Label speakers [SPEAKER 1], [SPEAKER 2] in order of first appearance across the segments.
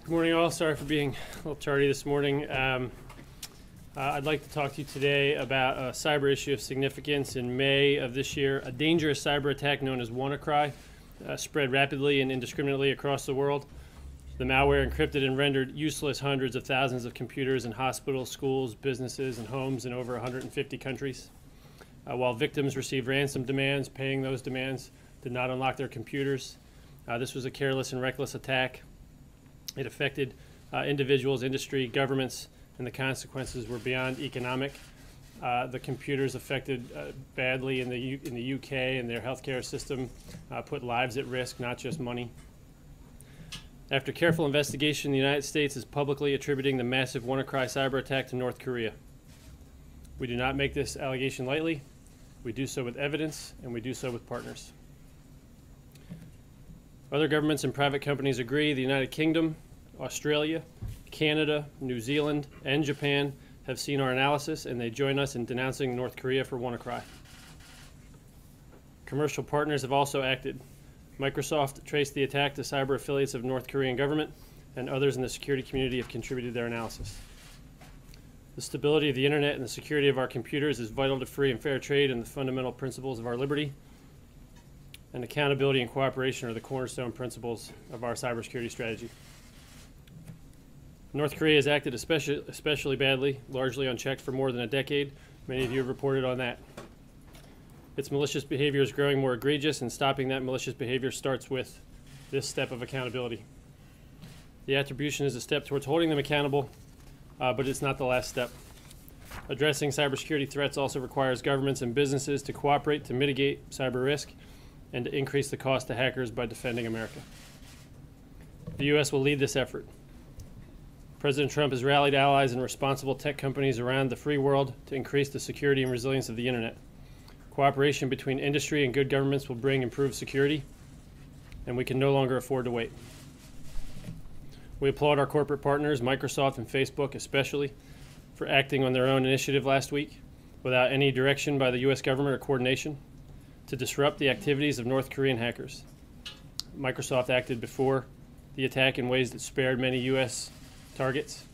[SPEAKER 1] Good morning, all. Sorry for being a little tardy this morning. I'd like to talk to you today about a cyber issue of significance. In May of this year, a dangerous cyber attack known as WannaCry spread rapidly and indiscriminately across the world. The malware encrypted and rendered useless hundreds of thousands of computers in hospitals, schools, businesses, and homes in over 150 countries. While victims received ransom demands, paying those demands did not unlock their computers. This was a careless and reckless attack. It affected individuals, industry, governments, and the consequences were beyond economic. The computers affected badly in the UK, and their healthcare system put lives at risk, not just money. After careful investigation, the United States is publicly attributing the massive WannaCry cyber attack to North Korea. We do not make this allegation lightly. We do so with evidence, and we do so with partners. Other governments and private companies agree. The United Kingdom, Australia, Canada, New Zealand, and Japan have seen our analysis, and they join us in denouncing North Korea for WannaCry. Commercial partners have also acted. Microsoft traced the attack to cyber affiliates of North Korean government, and others in the security community have contributed their analysis. The stability of the internet and the security of our computers is vital to free and fair trade and the fundamental principles of our liberty. And accountability and cooperation are the cornerstone principles of our cybersecurity strategy. North Korea has acted especially badly, largely unchecked for more than a decade. Many of you have reported on that. Its malicious behavior is growing more egregious, and stopping that malicious behavior starts with this step of accountability. The attribution is a step towards holding them accountable, but it's not the last step. Addressing cybersecurity threats also requires governments and businesses to cooperate to mitigate cyber risk and to increase the cost to hackers by defending America. The U.S. will lead this effort. President Trump has rallied allies and responsible tech companies around the free world to increase the security and resilience of the internet. Cooperation between industry and good governments will bring improved security, and we can no longer afford to wait. We applaud our corporate partners, Microsoft and Facebook especially, for acting on their own initiative last week without any direction by the U.S. government or coordination to disrupt the activities of North Korean hackers. Microsoft acted before the attack in ways that spared many U.S. targets.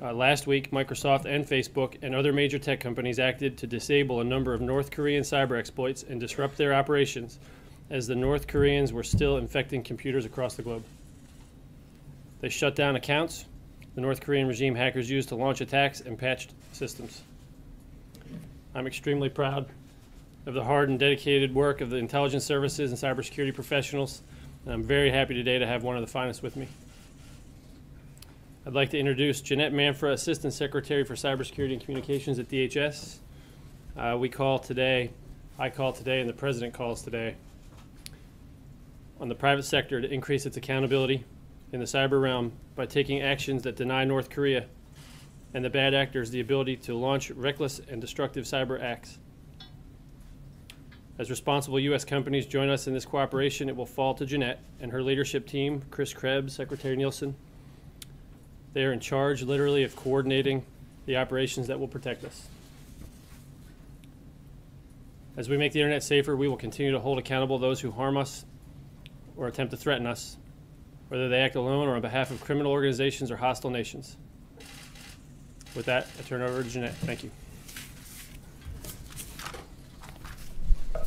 [SPEAKER 1] Last week, Microsoft and Facebook and other major tech companies acted to disable a number of North Korean cyber exploits and disrupt their operations as the North Koreans were still infecting computers across the globe. They shut down accounts the North Korean regime hackers used to launch attacks and patched systems. I'm extremely proud of the hard and dedicated work of the intelligence services and cybersecurity professionals, and I'm very happy today to have one of the finest with me. I'd like to introduce Jeanette Manfra, Assistant Secretary for Cybersecurity and Communications at DHS. I call today, and the President calls today on the private sector to increase its accountability in the cyber realm by taking actions that deny North Korea and the bad actors the ability to launch reckless and destructive cyber acts. As responsible U.S. companies join us in this cooperation, it will fall to Jeanette and her leadership team, Chris Krebs, Secretary Nielsen. They are in charge, literally, of coordinating the operations that will protect us. As we make the internet safer, we will continue to hold accountable those who harm us or attempt to threaten us, whether they act alone or on behalf of criminal organizations or hostile nations. With that, I turn it over to Jeanette. Thank you.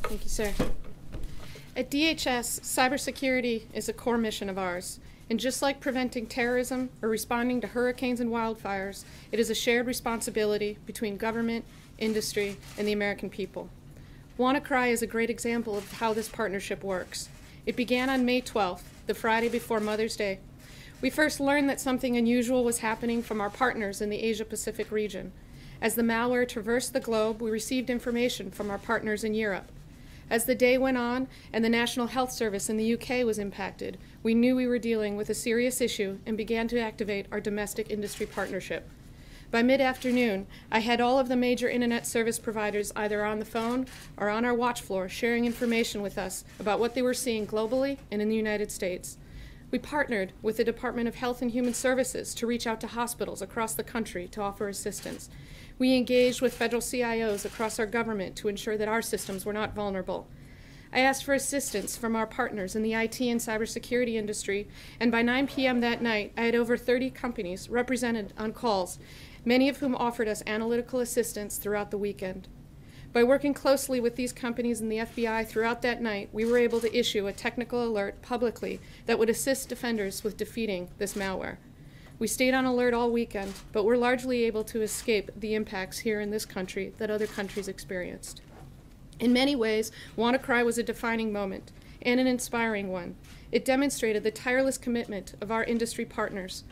[SPEAKER 2] Thank you, sir. At DHS, cybersecurity is a core mission of ours. And just like preventing terrorism or responding to hurricanes and wildfires, it is a shared responsibility between government, industry, and the American people. WannaCry is a great example of how this partnership works. It began on May 12th, the Friday before Mother's Day. We first learned that something unusual was happening from our partners in the Asia-Pacific region. As the malware traversed the globe, we received information from our partners in Europe. As the day went on and the National Health Service in the UK was impacted, we knew we were dealing with a serious issue and began to activate our domestic industry partnership. By mid-afternoon, I had all of the major internet service providers either on the phone or on our watch floor sharing information with us about what they were seeing globally and in the United States. We partnered with the Department of Health and Human Services to reach out to hospitals across the country to offer assistance. We engaged with federal CIOs across our government to ensure that our systems were not vulnerable. I asked for assistance from our partners in the IT and cybersecurity industry, and by 9 p.m. that night, I had over 30 companies represented on calls, many of whom offered us analytical assistance throughout the weekend. By working closely with these companies and the FBI throughout that night, we were able to issue a technical alert publicly that would assist defenders with defeating this malware. We stayed on alert all weekend, but were largely able to escape the impacts here in this country that other countries experienced. In many ways, WannaCry was a defining moment, and an inspiring one. It demonstrated the tireless commitment of our industry partners,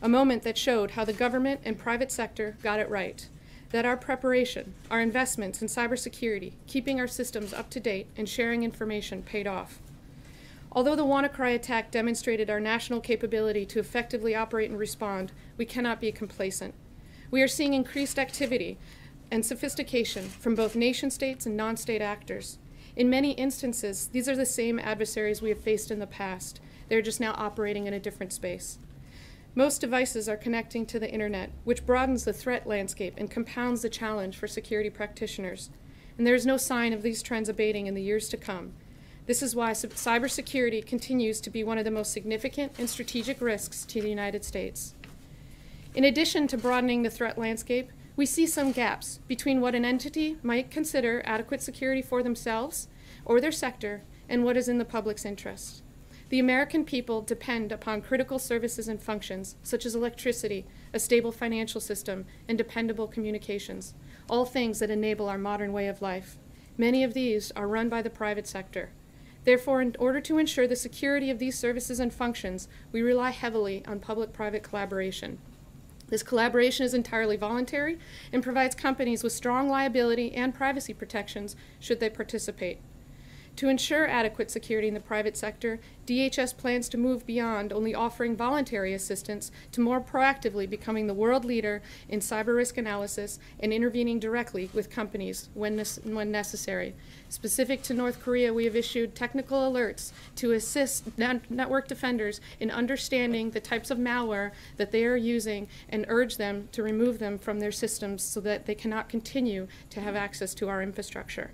[SPEAKER 2] a moment that showed how the government and private sector got it right, that our preparation, our investments in cybersecurity, keeping our systems up to date, and sharing information paid off. Although the WannaCry attack demonstrated our national capability to effectively operate and respond, we cannot be complacent. We are seeing increased activity and sophistication from both nation-states and non-state actors. In many instances, these are the same adversaries we have faced in the past. They're just now operating in a different space. Most devices are connecting to the internet, which broadens the threat landscape and compounds the challenge for security practitioners. And there is no sign of these trends abating in the years to come. This is why cybersecurity continues to be one of the most significant and strategic risks to the United States. In addition to broadening the threat landscape, we see some gaps between what an entity might consider adequate security for themselves or their sector and what is in the public's interest. The American people depend upon critical services and functions, such as electricity, a stable financial system, and dependable communications, all things that enable our modern way of life. Many of these are run by the private sector. Therefore, in order to ensure the security of these services and functions, we rely heavily on public-private collaboration. This collaboration is entirely voluntary and provides companies with strong liability and privacy protections should they participate. To ensure adequate security in the private sector, DHS plans to move beyond only offering voluntary assistance to more proactively becoming the world leader in cyber risk analysis and intervening directly with companies when necessary. Specific to North Korea, we have issued technical alerts to assist network defenders in understanding the types of malware that they are using and urge them to remove them from their systems so that they cannot continue to have access to our infrastructure.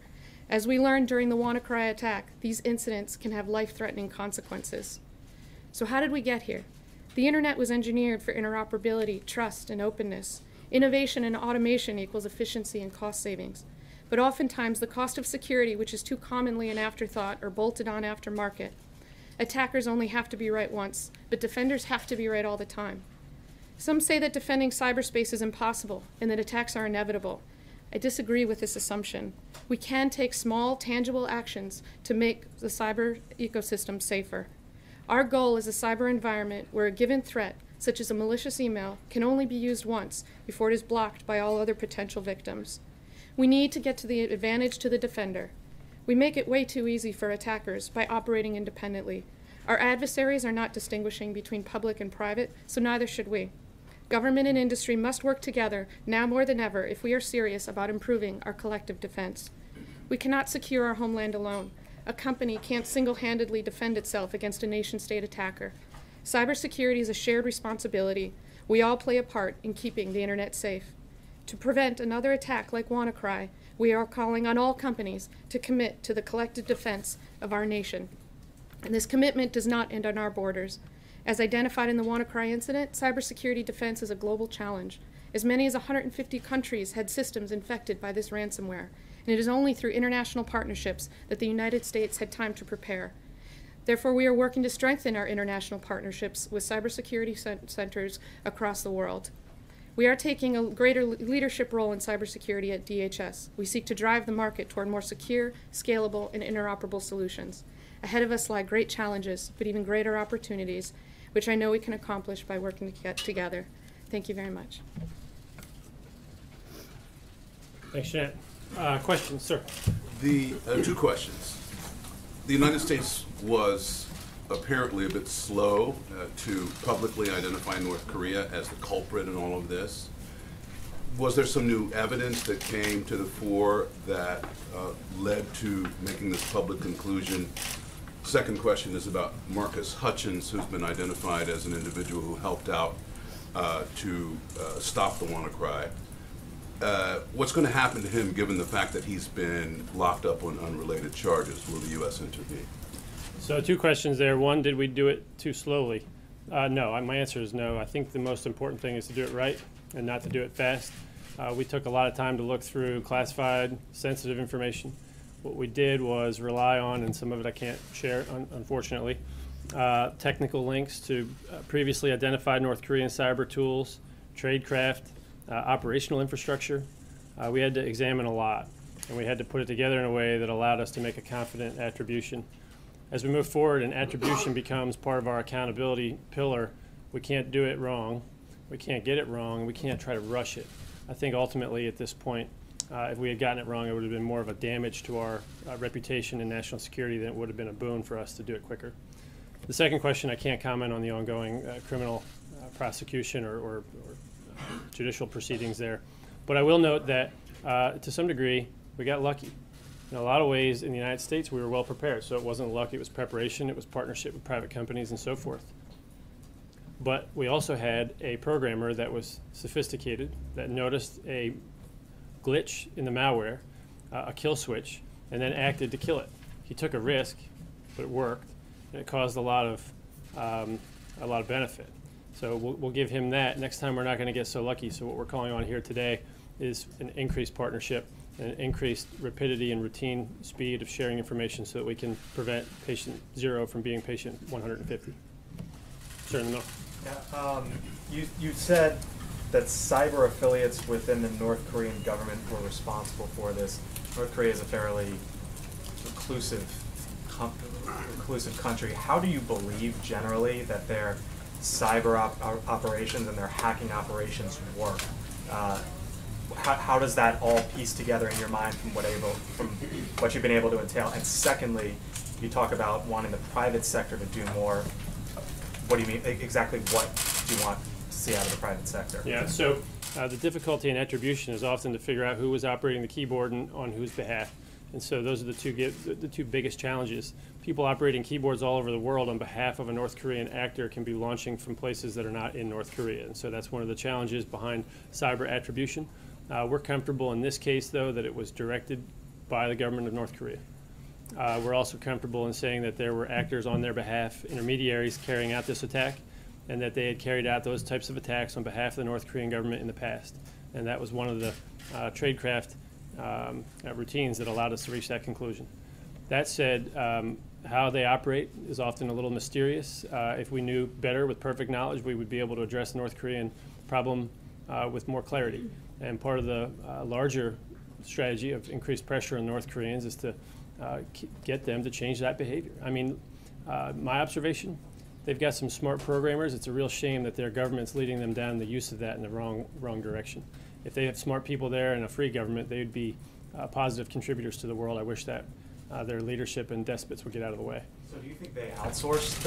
[SPEAKER 2] As we learned during the WannaCry attack, these incidents can have life-threatening consequences. So how did we get here? The internet was engineered for interoperability, trust, and openness. Innovation and automation equals efficiency and cost savings. But oftentimes the cost of security, which is too commonly an afterthought or bolted on aftermarket. Attackers only have to be right once, but defenders have to be right all the time. Some say that defending cyberspace is impossible and that attacks are inevitable. I disagree with this assumption. We can take small, tangible actions to make the cyber ecosystem safer. Our goal is a cyber environment where a given threat, such as a malicious email, can only be used once before it is blocked by all other potential victims. We need to get to the advantage to the defender. We make it way too easy for attackers by operating independently. Our adversaries are not distinguishing between public and private, so neither should we. Government and industry must work together now more than ever if we are serious about improving our collective defense. We cannot secure our homeland alone. A company can't single-handedly defend itself against a nation-state attacker. Cybersecurity is a shared responsibility. We all play a part in keeping the internet safe. To prevent another attack like WannaCry, we are calling on all companies to commit to the collective defense of our nation. And this commitment does not end on our borders. As identified in the WannaCry incident, cybersecurity defense is a global challenge. As many as 150 countries had systems infected by this ransomware, and it is only through international partnerships that the United States had time to prepare. Therefore, we are working to strengthen our international partnerships with cybersecurity centers across the world. We are taking a greater leadership role in cybersecurity at DHS. We seek to drive the market toward more secure, scalable, and interoperable solutions. Ahead of us lie great challenges, but even greater opportunities, which I know we can accomplish by working together. Thank you very much.
[SPEAKER 1] Thanks, Jeanette. Questions, sir?
[SPEAKER 3] Two questions. The United States was apparently a bit slow to publicly identify North Korea as the culprit in all of this. Was there some new evidence that came to the fore that led to making this public conclusion? Second question is about Marcus Hutchins, who's been identified as an individual who helped out to stop the WannaCry. what's going to happen to him given the fact that he's been locked up on unrelated charges? Will the U.S. intervene?
[SPEAKER 1] So 2 questions there. One, did we do it too slowly? No, my answer is no. I think the most important thing is to do it right and not to do it fast. We took a lot of time to look through classified, sensitive information. What we did was rely on, and some of it I can't share, unfortunately, technical links to previously identified North Korean cyber tools, tradecraft, operational infrastructure. We had to examine a lot, and we had to put it together in a way that allowed us to make a confident attribution. As we move forward and attribution becomes part of our accountability pillar, we can't do it wrong, we can't get it wrong, and we can't try to rush it. I think ultimately at this point, if we had gotten it wrong, it would have been more of a damage to our reputation and national security than it would have been a boon for us to do it quicker. The second question, I can't comment on the ongoing criminal prosecution or judicial proceedings there. But I will note that to some degree, we got lucky. In a lot of ways, in the United States, we were well prepared. So it wasn't luck, it was preparation, it was partnership with private companies and so forth. But we also had a programmer that was sophisticated, that noticed a glitch in the malware, a kill switch, and then acted to kill it. He took a risk, but it worked, and it caused a lot of benefit. So we'll give him that. Next time we're not going to get so lucky. So what we're calling on here today is an increased partnership and an increased rapidity and routine speed of sharing information so that we can prevent patient 0 from being patient 150. Sir, in the middle.
[SPEAKER 4] Yeah, you said that cyber affiliates within the North Korean government were responsible for this. North Korea is a fairly reclusive country. How do you believe generally that their cyber operations and their hacking operations work? How does that all piece together in your mind from what you've been able to entail? And secondly, you talk about wanting the private sector to do more. What do you mean exactly? What do you want to see out of the private sector?
[SPEAKER 1] Yeah. So the difficulty in attribution is often to figure out who was operating the keyboard and on whose behalf. And so those are the two biggest challenges. People operating keyboards all over the world on behalf of a North Korean actor can be launching from places that are not in North Korea. And so that's one of the challenges behind cyber attribution. We're comfortable in this case, though, that it was directed by the government of North Korea. We're also comfortable in saying that there were actors on their behalf, intermediaries carrying out this attack, and that they had carried out those types of attacks on behalf of the North Korean government in the past. And that was one of the tradecraft routines that allowed us to reach that conclusion. That said, how they operate is often a little mysterious. If we knew better with perfect knowledge, we would be able to address the North Korean problem with more clarity. And part of the larger strategy of increased pressure on North Koreans is to get them to change that behavior. I mean, my observation, they've got some smart programmers. It's a real shame that their government's leading them down the use of that in the wrong direction. If they have smart people there and a free government, they would be positive contributors to the world. I wish that their leadership and despots would get out of the way.
[SPEAKER 4] So do you think they outsource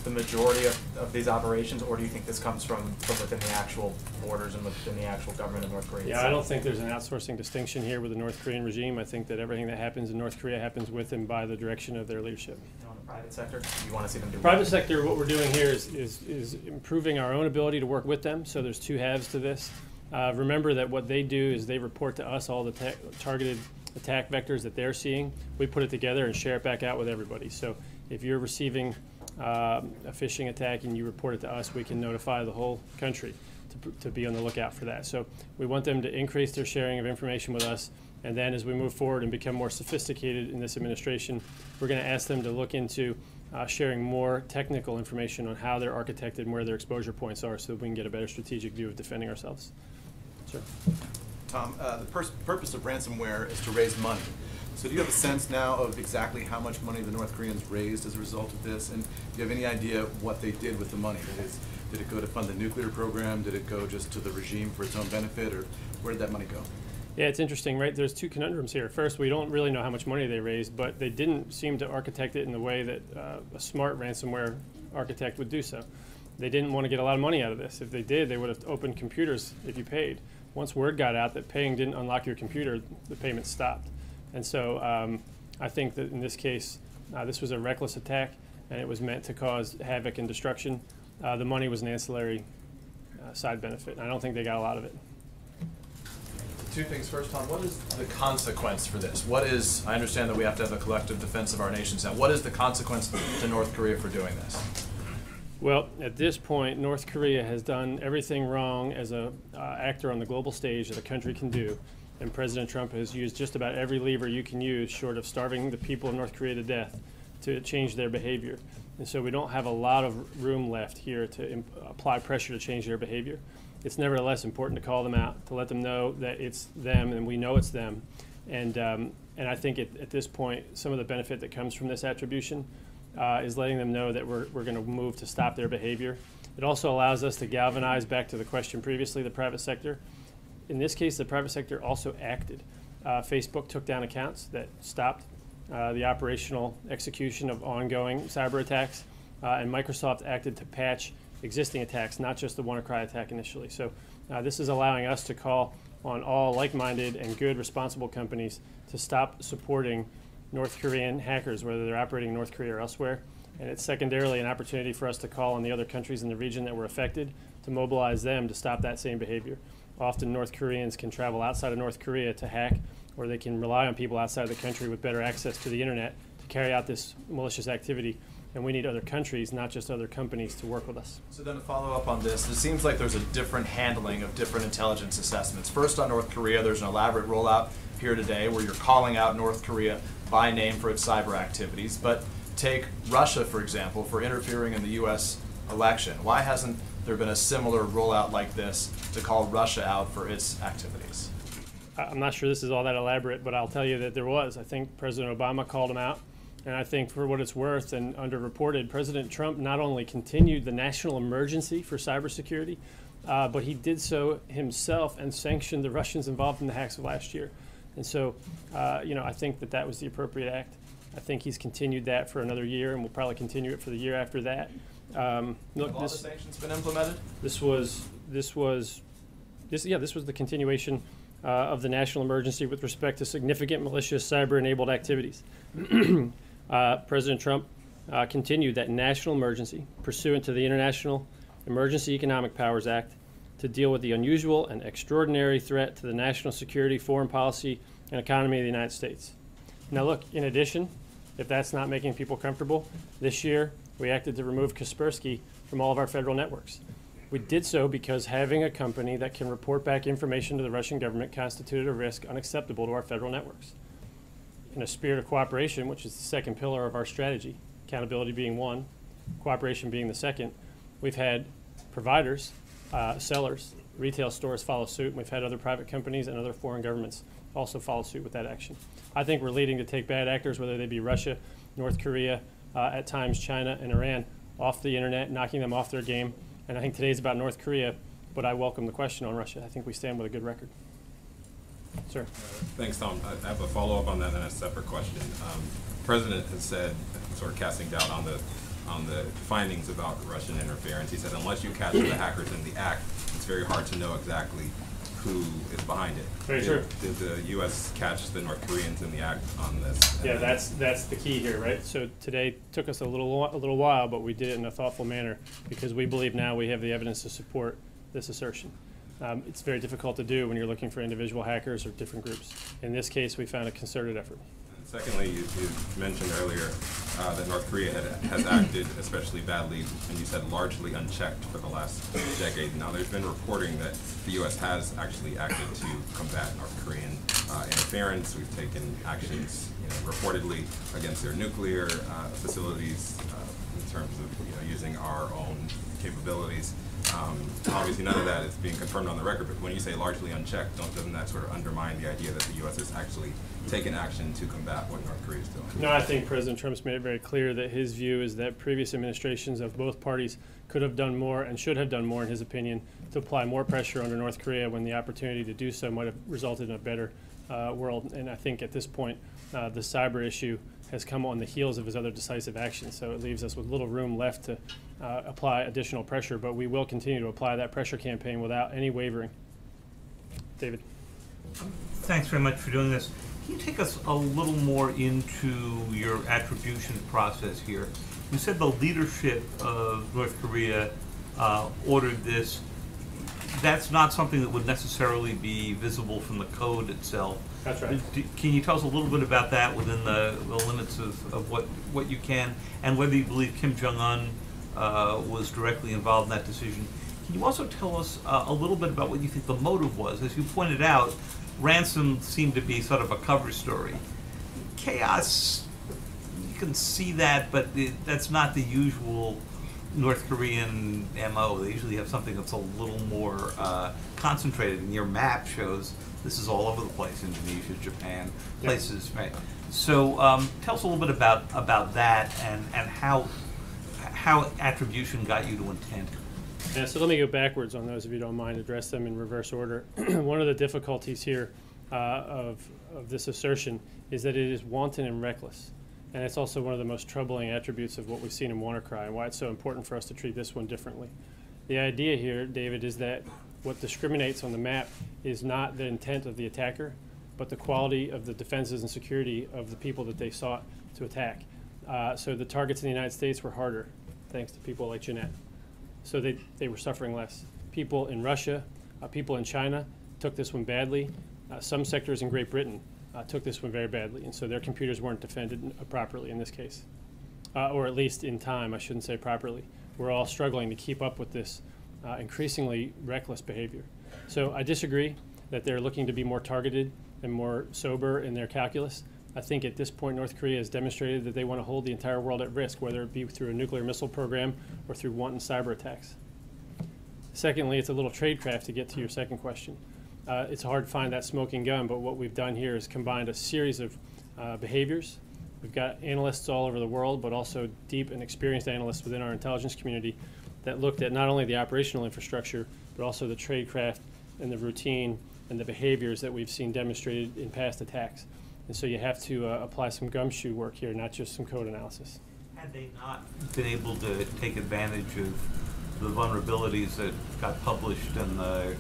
[SPEAKER 4] the majority of these operations, or do you think this comes from within the actual borders and within the actual government of North Korea?
[SPEAKER 1] Yeah, I don't think there's an outsourcing distinction here with the North Korean regime. I think that everything that happens in North Korea happens with and by the direction of their leadership.
[SPEAKER 4] On the private sector, do you want to see them do
[SPEAKER 1] private sector, what we're doing here is improving our own ability to work with them. So there's two halves to this. Remember that what they do is they report to us all the targeted attack vectors that they're seeing. We put it together and share it back out with everybody. So if you're receiving a phishing attack and you report it to us, we can notify the whole country to be on the lookout for that. So we want them to increase their sharing of information with us. And then as we move forward and become more sophisticated in this administration, we're going to ask them to look into sharing more technical information on how they're architected and where their exposure points are so that we can get a better strategic view of defending ourselves. Sure.
[SPEAKER 5] Tom, the purpose of ransomware is to raise money. So do you have a sense now of exactly how much money the North Koreans raised as a result of this? And do you have any idea what they did with the money? Did it go to fund the nuclear program? Did it go just to the regime for its own benefit? Or where did that money go?
[SPEAKER 1] Yeah, it's interesting, right? There's two conundrums here. First, we don't really know how much money they raised, but they didn't seem to architect it in the way that a smart ransomware architect would do so. They didn't want to get a lot of money out of this. If they did, they would have opened computers if you paid. Once word got out that paying didn't unlock your computer, the payment stopped. And so I think that in this case, this was a reckless attack, and it was meant to cause havoc and destruction. The money was an ancillary side benefit, and I don't think they got a lot of it.
[SPEAKER 5] two things. First, Tom, what is the consequence for this? What is, I understand that we have to have a collective defense of our nations now. What is the consequence to North Korea for doing this?
[SPEAKER 1] Well, at this point, North Korea has done everything wrong as a actor on the global stage that a country can do. And President Trump has used just about every lever you can use, short of starving the people of North Korea to death, to change their behavior. And so we don't have a lot of room left here to apply pressure to change their behavior. It's nevertheless important to call them out, to let them know that it's them and we know it's them. And I think at this point, some of the benefit that comes from this attribution is letting them know that we're going to move to stop their behavior. It also allows us to galvanize, back to the question previously, the private sector. In this case, the private sector also acted. Facebook took down accounts that stopped the operational execution of ongoing cyber attacks, and Microsoft acted to patch existing attacks, not just the WannaCry attack initially. So this is allowing us to call on all like-minded and good, responsible companies to stop supporting North Korean hackers, whether they're operating in North Korea or elsewhere. And it's secondarily an opportunity for us to call on the other countries in the region that were affected to mobilize them to stop that same behavior. Often North Koreans can travel outside of North Korea to hack, or they can rely on people outside the country with better access to the internet to carry out this malicious activity. And we need other countries, not just other companies, to work with us.
[SPEAKER 5] So then to follow up on this, it seems like there's a different handling of different intelligence assessments. First on North Korea, there's an elaborate rollout here today where you're calling out North Korea by name for its cyber activities. But take Russia, for example, for interfering in the U.S. election. Why hasn't there been a similar rollout like this to call Russia out for its activities?
[SPEAKER 1] I'm not sure this is all that elaborate, but I'll tell you that there was. I think President Obama called him out. And I think for what it's worth and underreported, President Trump not only continued the national emergency for cybersecurity, but he did so himself and sanctioned the Russians involved in the hacks of last year. And so, I think that was the appropriate act. I think he's continued that for another year, and we'll probably continue it for the year after that.
[SPEAKER 5] Have all the sanctions been implemented?
[SPEAKER 1] This was the continuation of the national emergency with respect to significant malicious cyber-enabled activities. President Trump continued that national emergency pursuant to the International Emergency Economic Powers Act to deal with the unusual and extraordinary threat to the national security, foreign policy, and economy of the United States. Now look, in addition, if that's not making people comfortable, this year we acted to remove Kaspersky from all of our federal networks. We did so because having a company that can report back information to the Russian government constituted a risk unacceptable to our federal networks. In a spirit of cooperation, which is the second pillar of our strategy, accountability being one, cooperation being the second, we've had providers, sellers, retail stores follow suit, and we've had other private companies and other foreign governments also follow suit with that action. I think we're leading to take bad actors, whether they be Russia, North Korea, at times China and Iran, off the internet, knocking them off their game. And I think today's about North Korea, but I welcome the question on Russia. I think we stand with a good record. Sir.
[SPEAKER 6] Thanks, Tom. I have a follow-up on that and a separate question. The President has said, sort of casting doubt on the findings about Russian interference. He said, unless you catch the hackers in the act, it's very hard to know exactly who is behind it.
[SPEAKER 1] Very true.
[SPEAKER 6] Did the U.S. catch the North Koreans in the act on this?
[SPEAKER 1] Yeah, that's the key here, right? So today took us a little while, but we did it in a thoughtful manner because we believe now we have the evidence to support this assertion. It's very difficult to do when you're looking for individual hackers or different groups. In this case, we found a concerted effort.
[SPEAKER 6] Secondly, you mentioned earlier that North Korea has acted especially badly, and you said largely unchecked for the last decade. Now, there's been reporting that the U.S. has actually acted to combat North Korean interference. We've taken actions, reportedly against their nuclear facilities in terms of using our own capabilities. Obviously, none of that is being confirmed on the record, but when you say largely unchecked, doesn't that sort of undermine the idea that the U.S. has actually taken action to combat what North Korea is doing?
[SPEAKER 1] No, I think President Trump's made it very clear that his view is that previous administrations of both parties could have done more and should have done more, in his opinion, to apply more pressure under North Korea when the opportunity to do so might have resulted in a better world. And I think at this point, the cyber issue has come on the heels of his other decisive actions, so it leaves us with little room left to apply additional pressure, but we will continue to apply that pressure campaign without any wavering. David.
[SPEAKER 7] Thanks very much for doing this. Can you take us a little more into your attribution process here? You said the leadership of North Korea ordered this. that's not something that would necessarily be visible from the code itself.
[SPEAKER 1] That's right.
[SPEAKER 7] Can you tell us a little bit about that within the limits of what you can, and whether you believe Kim Jong-un was directly involved in that decision? Can you also tell us a little bit about what you think the motive was? As you pointed out, ransom seemed to be sort of a cover story. Chaos, you can see that, but that's not the usual North Korean MO. They usually have something that's a little more concentrated, and your map shows this is all over the place: Indonesia, Japan, places. Right. So tell us a little bit about that and how attribution got you to intent.
[SPEAKER 1] Yeah, so let me go backwards on those, if you don't mind, address them in reverse order. One of the difficulties here of this assertion is that it is wanton and reckless. And it's also one of the most troubling attributes of what we've seen in WannaCry, and why it's so important for us to treat this one differently. The idea here, David, is that what discriminates on the map is not the intent of the attacker, but the quality of the defenses and security of the people that they sought to attack. So the targets in the United States were harder, thanks to people like Jeanette. So they were suffering less. People in Russia, people in China took this one badly. Some sectors in Great Britain took this one very badly, and so their computers weren't defended properly in this case, or at least in time. I shouldn't say properly. We're all struggling to keep up with this increasingly reckless behavior. So I disagree that they're looking to be more targeted and more sober in their calculus. I think at this point North Korea has demonstrated that they want to hold the entire world at risk, whether it be through a nuclear missile program or through wanton cyber attacks. Secondly, it's a little tradecraft to get to your second question. It's hard to find that smoking gun, but what we've done here is combined a series of behaviors. We've got analysts all over the world, but also deep and experienced analysts within our intelligence community that looked at not only the operational infrastructure, but also the tradecraft and the routine and the behaviors that we've seen demonstrated in past attacks. And so you have to apply some gumshoe work here, not just some code analysis.
[SPEAKER 7] Had they not been able to take advantage of the vulnerabilities that got published on the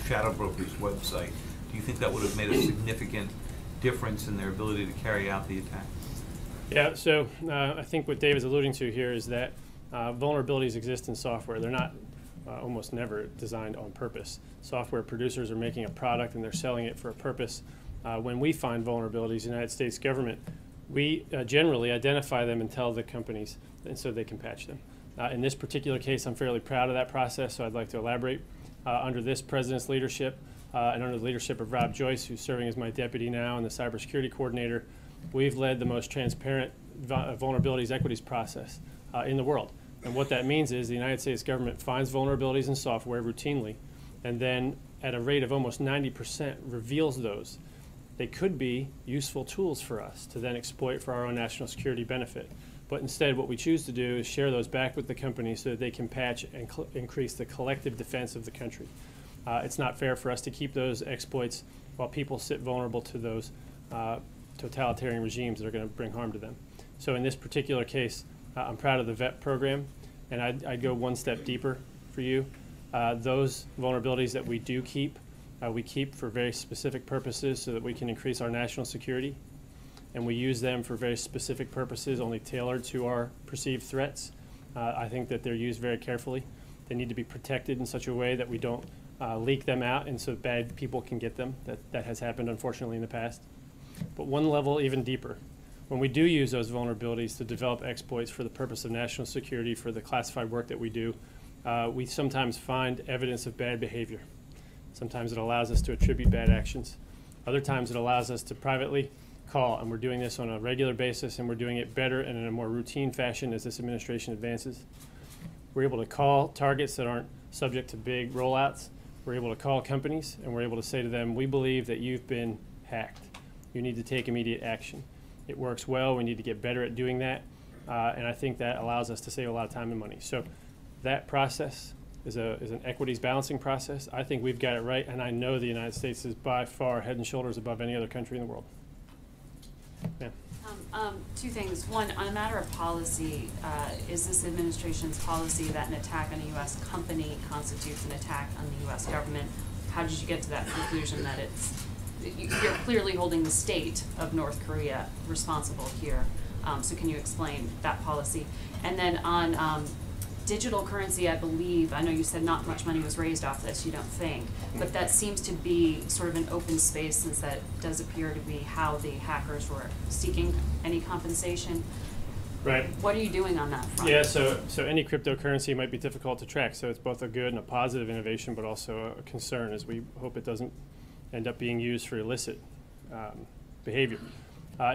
[SPEAKER 7] Shadow Broker's website, do you think that would have made a significant difference in their ability to carry out the attack?
[SPEAKER 1] Yeah, so I think what Dave is alluding to here is that vulnerabilities exist in software. They're not almost never designed on purpose. Software producers are making a product and they're selling it for a purpose. When we find vulnerabilities in the United States government, we generally identify them and tell the companies, and so they can patch them. In this particular case, I'm fairly proud of that process, so I'd like to elaborate. Under this president's leadership and under the leadership of Rob Joyce, who's serving as my deputy now and the cybersecurity coordinator, we've led the most transparent vulnerabilities equities process in the world. And what that means is the United States government finds vulnerabilities in software routinely, and then at a rate of almost 90% reveals those. They could be useful tools for us to then exploit for our own national security benefit. But instead, what we choose to do is share those back with the company so that they can patch and increase the collective defense of the country. It's not fair for us to keep those exploits while people sit vulnerable to those totalitarian regimes that are going to bring harm to them. So in this particular case, I'm proud of the VET program, and I'd go one step deeper for you. Those vulnerabilities that we do keep, we keep for very specific purposes so that we can increase our national security. And we use them for very specific purposes, only tailored to our perceived threats. I think that they're used very carefully. They need to be protected in such a way that we don't leak them out and so bad people can get them. That has happened, unfortunately, in the past. But one level even deeper. When we do use those vulnerabilities to develop exploits for the purpose of national security, for the classified work that we do, we sometimes find evidence of bad behavior. Sometimes it allows us to attribute bad actions. Other times it allows us to privately call, and we're doing this on a regular basis, and we're doing it better and in a more routine fashion as this administration advances. We're able to call targets that aren't subject to big rollouts. We're able to call companies, and we're able to say to them, we believe that you've been hacked. You need to take immediate action. It works well. We need to get better at doing that, and I think that allows us to save a lot of time and money. So that process is an equities balancing process. I think we've got it right, and I know the United States is by far head and shoulders above any other country in the world. Yeah.
[SPEAKER 8] Two things. One, on a matter of policy, is this administration's policy that an attack on a U.S. company constitutes an attack on the U.S. government? How did you get to that conclusion that you're clearly holding the state of North Korea responsible here? So can you explain that policy? And then on digital currency, I believe, I know you said not much money was raised off this, you don't think, but that seems to be sort of an open space, since that does appear to be how the hackers were seeking any compensation.
[SPEAKER 1] Right.
[SPEAKER 8] What are you doing on that front?
[SPEAKER 1] Yeah, so any cryptocurrency might be difficult to track, so it's both a good and a positive innovation, but also a concern, as we hope it doesn't end up being used for illicit behavior.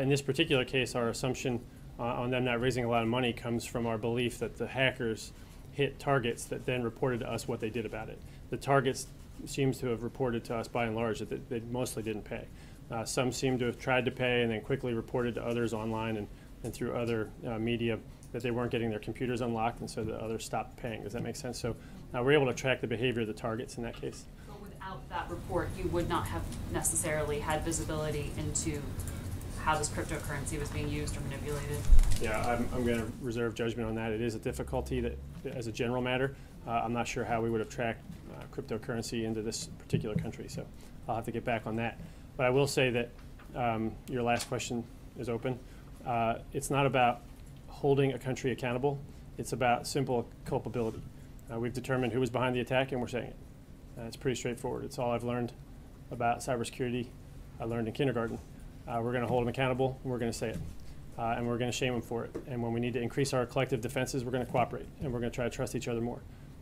[SPEAKER 1] In this particular case, our assumption on them not raising a lot of money comes from our belief that the hackers hit targets that then reported to us what they did about it. The targets seems to have reported to us, by and large, that they mostly didn't pay. Some seem to have tried to pay and then quickly reported to others online and through other media that they weren't getting their computers unlocked, and so the others stopped paying. Does that make sense? So we're able to track the behavior of the targets in that case.
[SPEAKER 8] But without that report, you would not have necessarily had visibility into how this cryptocurrency was being used or manipulated.
[SPEAKER 1] Yeah, I'm going to reserve judgment on that. It is a difficulty that, as a general matter, I'm not sure how we would have tracked cryptocurrency into this particular country, so I'll have to get back on that. But I will say that your last question is open. It's not about holding a country accountable. It's about simple culpability. We've determined who was behind the attack, and we're saying it. It's pretty straightforward. It's all I've learned about cybersecurity. I learned in kindergarten. We're going to hold them accountable, and we're going to say it. And we're going to shame them for it. And when we need to increase our collective defenses, we're going to cooperate, and we're going to try to trust each other more.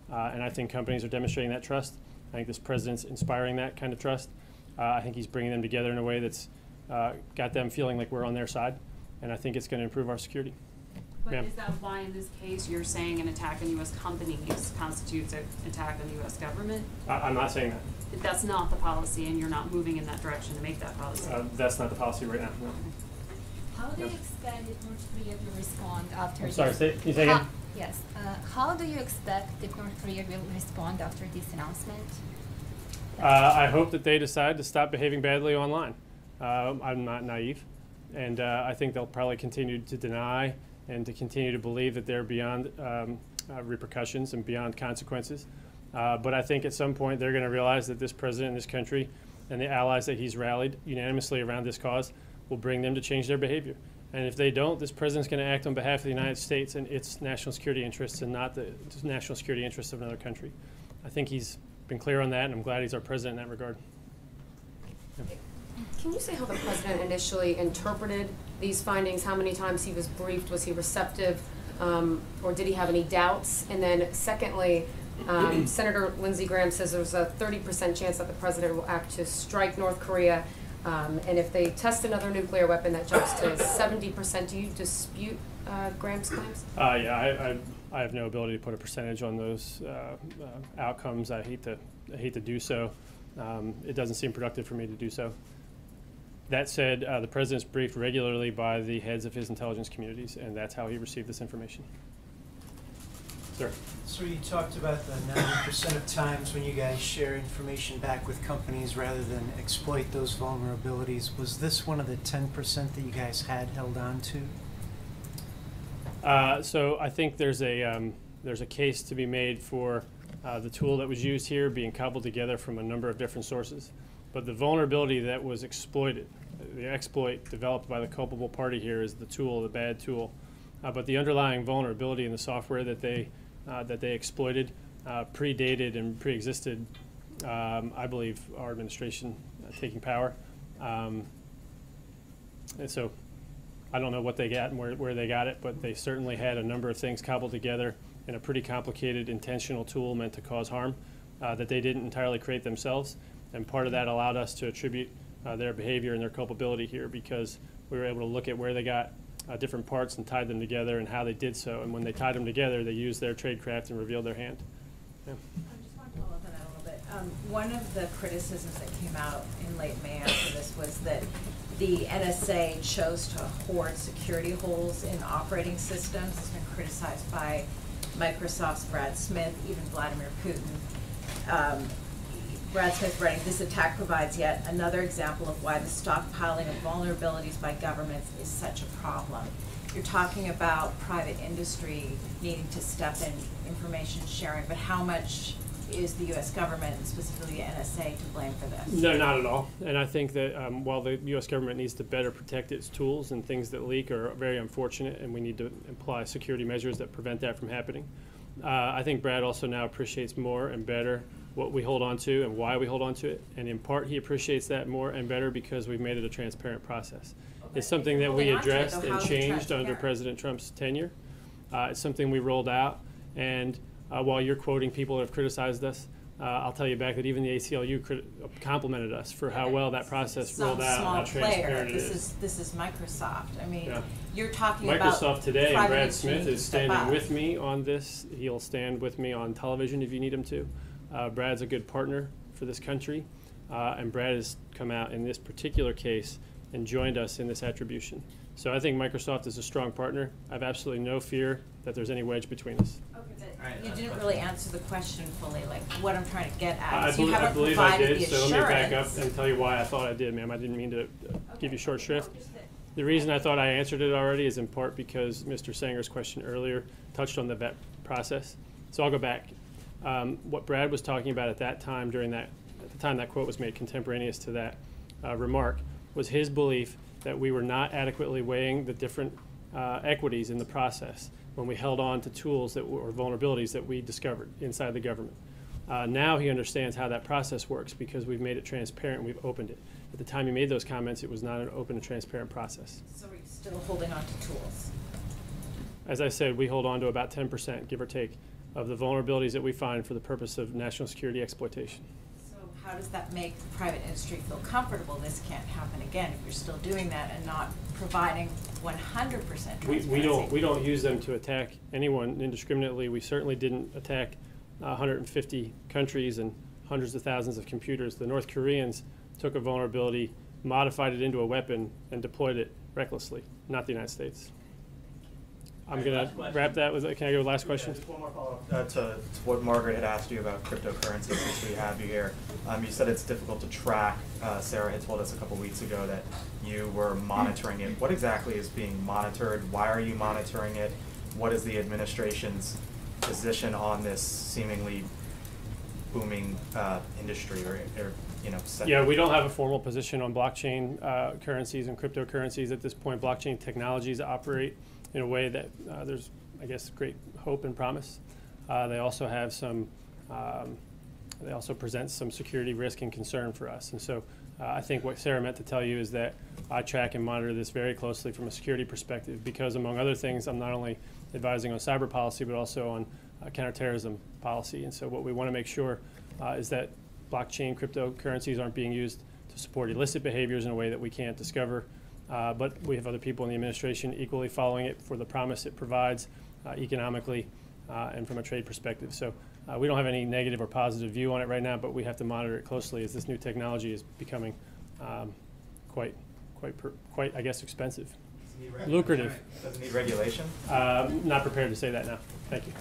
[SPEAKER 1] And I think companies are demonstrating that trust. I think this president's inspiring that kind of trust. I think he's bringing them together in a way that's got them feeling like we're on their side. And I think it's going to improve our security.
[SPEAKER 8] But is that why, in this case, you're saying an attack on U.S. companies constitutes an attack on the U.S. government?
[SPEAKER 1] I'm not saying that.
[SPEAKER 8] That's not the policy, and you're not moving in that direction to make that policy?
[SPEAKER 1] That's not the policy right now, no.
[SPEAKER 9] How do you expect North Korea will respond after
[SPEAKER 1] I'm sorry,
[SPEAKER 9] this?
[SPEAKER 1] can you say again?
[SPEAKER 9] Yes. How do you expect that North Korea will respond after this announcement?
[SPEAKER 1] I hope that they decide to stop behaving badly online. I'm not naive, and I think they'll probably continue to deny and to continue to believe that they're beyond repercussions and beyond consequences. But I think at some point they're going to realize that this president in this country and the allies that he's rallied unanimously around this cause will bring them to change their behavior. And if they don't, this president's going to act on behalf of the United States and its national security interests, and not the national security interests of another country. I think he's been clear on that, and I'm glad he's our president in that regard. Yeah.
[SPEAKER 10] Can you say how the president initially interpreted these findings? How many times he was briefed? Was he receptive? Or did he have any doubts? And then secondly, Senator Lindsey Graham says there's a 30% chance that the president will act to strike North Korea. And if they test another nuclear weapon, that jumps to 70%. Do you dispute Graham's claims?
[SPEAKER 1] Yeah, I have no ability to put a percentage on those outcomes. I hate to do so. It doesn't seem productive for me to do so. That said, the president's briefed regularly by the heads of his intelligence communities, and that's how he received this information. Sir.
[SPEAKER 11] So you talked about the 90% of times when you guys share information back with companies rather than exploit those vulnerabilities. Was this one of the 10% that you guys had held on to?
[SPEAKER 1] So I think there's a case to be made for the tool that was used here being cobbled together from a number of different sources. But the vulnerability that was exploited, the exploit developed by the culpable party here, is the tool, the bad tool. But the underlying vulnerability in the software that they exploited predated and pre-existed, I believe, our administration taking power. And so I don't know what they got and where they got it, but they certainly had a number of things cobbled together in a pretty complicated, intentional tool meant to cause harm that they didn't entirely create themselves. And part of that allowed us to attribute their behavior and their culpability here, because we were able to look at where they got different parts and tied them together and how they did so. And when they tied them together, they used their tradecraft and revealed their hand. Yeah.
[SPEAKER 12] I just want to follow up on that a little bit. One of the criticisms that came out in late May after this was that the NSA chose to hoard security holes in operating systems. It's been criticized by Microsoft's Brad Smith, even Vladimir Putin. Brad Smith writing, "This attack provides yet another example of why the stockpiling of vulnerabilities by governments is such a problem." You're talking about private industry needing to step in information sharing, but how much is the U.S. government, and specifically the NSA, to blame for this?
[SPEAKER 1] No, not at all. And I think that while the U.S. government needs to better protect its tools, and things that leak are very unfortunate, and we need to apply security measures that prevent that from happening, I think Brad also now appreciates more and better what we hold on to and why we hold on to it. And in part, he appreciates that more and better because we've made it a transparent process. It's something that we addressed and changed under President Trump's tenure. It's something we rolled out. And while you're quoting people that have criticized us, I'll tell you back that even the ACLU complimented us for how well that process rolled out and how transparent it is.
[SPEAKER 12] This is Microsoft. I mean,
[SPEAKER 1] Yeah.
[SPEAKER 12] you're talking
[SPEAKER 1] Microsoft
[SPEAKER 12] about
[SPEAKER 1] today, and
[SPEAKER 12] private
[SPEAKER 1] Brad
[SPEAKER 12] industry
[SPEAKER 1] Smith
[SPEAKER 12] needs
[SPEAKER 1] is
[SPEAKER 12] to step
[SPEAKER 1] standing
[SPEAKER 12] up.
[SPEAKER 1] with me on this. He'll stand with me on television if you need him to. Brad's a good partner for this country, and Brad has come out in this particular case and joined us in this attribution. So I think Microsoft is a strong partner. I have absolutely no fear that there's any wedge between us.
[SPEAKER 12] Okay, but you didn't really answer the question fully, like what I'm trying to get at.
[SPEAKER 1] I
[SPEAKER 12] is you haven't
[SPEAKER 1] believe I
[SPEAKER 12] provided
[SPEAKER 1] did,
[SPEAKER 12] the
[SPEAKER 1] so let me back up
[SPEAKER 12] assurance.
[SPEAKER 1] and tell you why I thought I did, ma'am. I didn't mean to give you short shrift. The reason I thought I answered it already is in part because Mr. Sanger's question earlier touched on the vet process. So I'll go back. What Brad was talking about at that time, at the time that quote was made contemporaneous to that remark, was his belief that we were not adequately weighing the different equities in the process when we held on to tools that were vulnerabilities that we discovered inside the government. Now he understands how that process works because we've made it transparent and we've opened it. At the time he made those comments, it was not an open and transparent process.
[SPEAKER 12] So we're still holding on to tools.
[SPEAKER 1] As I said, we hold on to about 10%, give or take, of the vulnerabilities that we find for the purpose of national security exploitation.
[SPEAKER 12] So how does that make the private industry feel comfortable this can't happen again if you're still doing that and not providing 100% transparency?
[SPEAKER 1] We don't use them to attack anyone indiscriminately. We certainly didn't attack 150 countries and hundreds of thousands of computers. The North Koreans took a vulnerability, modified it into a weapon, and deployed it recklessly, not the United States. I'm going to wrap that with, can I go last question?
[SPEAKER 4] Just one more follow-up to what Margaret had asked you about cryptocurrency since we have you here. You said it's difficult to track. Sarah had told us a couple weeks ago that you were monitoring it. What exactly is being monitored? Why are you monitoring it? What is the administration's position on this seemingly booming industry or sector?
[SPEAKER 1] Yeah, we don't have a formal position on blockchain currencies and cryptocurrencies at this point. Blockchain technologies operate in a way that there's, I guess, great hope and promise. They also have some, they also present some security risk and concern for us. And so I think what Sarah meant to tell you is that I track and monitor this very closely from a security perspective because, among other things, I'm not only advising on cyber policy but also on counterterrorism policy. And so what we want to make sure is that blockchain cryptocurrencies aren't being used to support illicit behaviors in a way that we can't discover. But we have other people in the administration equally following it for the promise it provides economically and from a trade perspective. So we don't have any negative or positive view on it right now, but we have to monitor it closely as this new technology is becoming quite, I guess, expensive. Lucrative.
[SPEAKER 4] Does it need regulation?
[SPEAKER 1] Not prepared to say that now. Thank you.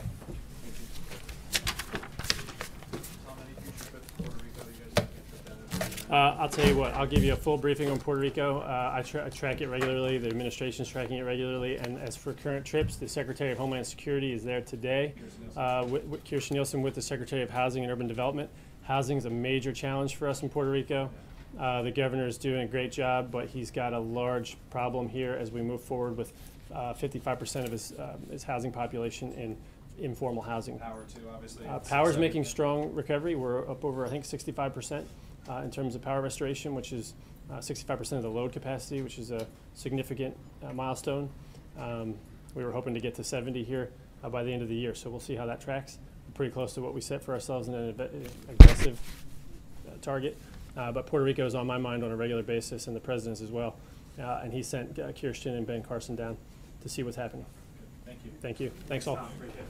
[SPEAKER 1] I'll tell you what, I'll give you a full briefing on Puerto Rico. I track it regularly. The administration's tracking it regularly. And as for current trips, the Secretary of Homeland Security is there today. Kirsten Nielsen with the Secretary of Housing and Urban Development. Housing is a major challenge for us in Puerto Rico. The governor is doing a great job, but he's got a large problem here as we move forward with 55% of his housing population in informal housing.
[SPEAKER 5] Power too, obviously.
[SPEAKER 1] Power's making strong recovery. We're up over, I think, 65%. In terms of power restoration, which is 65% of the load capacity, which is a significant milestone. We were hoping to get to 70 here by the end of the year, so we'll see how that tracks. We're pretty close to what we set for ourselves in an aggressive target. But Puerto Rico is on my mind on a regular basis, and the president's as well. And he sent Kirsten and Ben Carson down to see what's happening.
[SPEAKER 5] Thank you.
[SPEAKER 1] Thank you. Thanks all.
[SPEAKER 5] Tom, appreciate it.